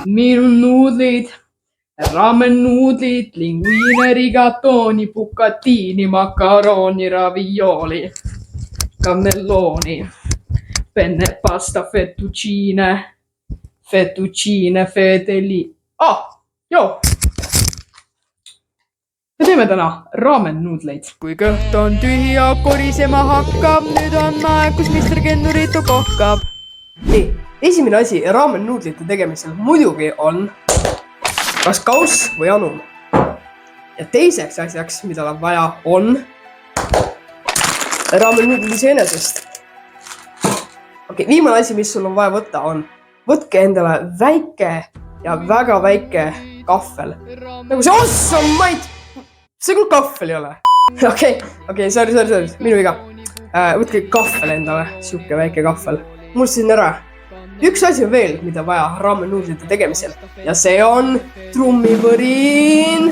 minu nuudlid, ramen nuudlid, linguine, rigatoni, bucatini, macaroni, ravioli, cannelloni, penne pasta, fettuccine, feteli. Joo! Me teeme täna ramen nuudleid. Kui kõht on tühja, korisema hakkab, nüüd on aeg, kus Mr. Kennuritu kohkab. Nii, esimene asi ramen nuudlite tegemisel muidugi on kas kauss või anum. Ja teiseks asjaks, mida on vaja, on ramen nuudlid iseenesest. Okei, viimane asi, mis sul on vaja võtta, on võtke endale väike ja väga väike kahvel. Nagu see awesome mate! See küll kahvel ei ole. Okei, sorry, minu viga. Võtke kahvel endale, siuke väike kahvel. Mustasin ära. Üks asi on veel, mida vaja ramen nuudlite tegemisel. Ja see on trummivõrin.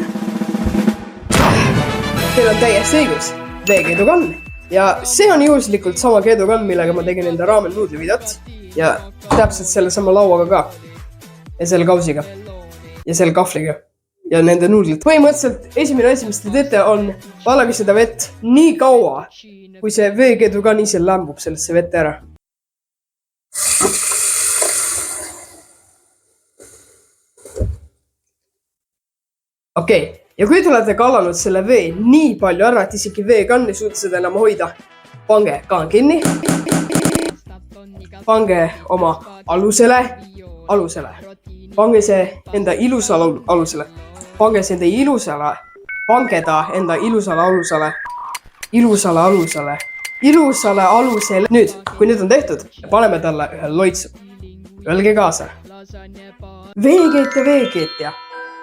Teil on täiesti õigus. veekeedukann. Ja see on juhuslikult sama keedukann, millega ma tegin enda ramen nuudli videot. Ja täpselt selle sama lauaga ka. Ja selle kausiga. Ja selle kahvliga. Ja nende nuudlit. Põhimõtteliselt esimene asi, mis te teete, on valage seda vett nii kaua, kui see veekeedukann ise lämbub sellesse vette ära. Okei, ja kui te olete kallanud selle vee nii palju ära, et isegi veekann ei suuda seda enam hoida, pange kaan kinni. Pange oma alusele. Pange see enda ilusale alusele. Pange see enda ilusale. Pange ta enda ilusale alusele. Nüüd, kui nüüd on tehtud, paneme talle ühe loitsu. Öelge kaasa. Veekeetja.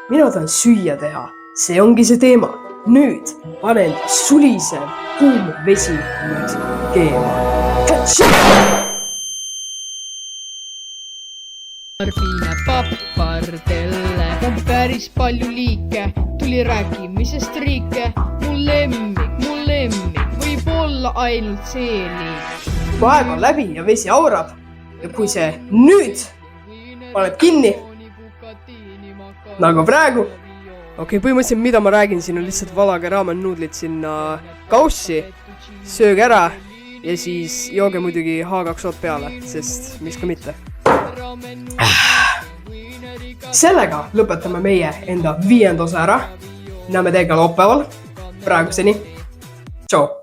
Mina tahan süüa teha. See ongi see teema. Nüüd panen sulisev kuum vesi nüüd keema. Arbiine pappardelle on päris palju liike, tuli rääkimisest riike. Mul lemmik, võib olla ainult see liik. Kui aeg on läbi ja vesi aurab ja kui see nüüd paneb kinni, nagu praegu. Okei, põhimõtteliselt mida ma räägin siin on lihtsalt valage ramen nuudlid sinna kaussi, sööge ära ja siis jooge muidugi H2O peale, sest miks ka mitte. Sellega lõpetame meie enda 5. osa ära. Näeme teiega laupäeval. Praeguseni. Tšau!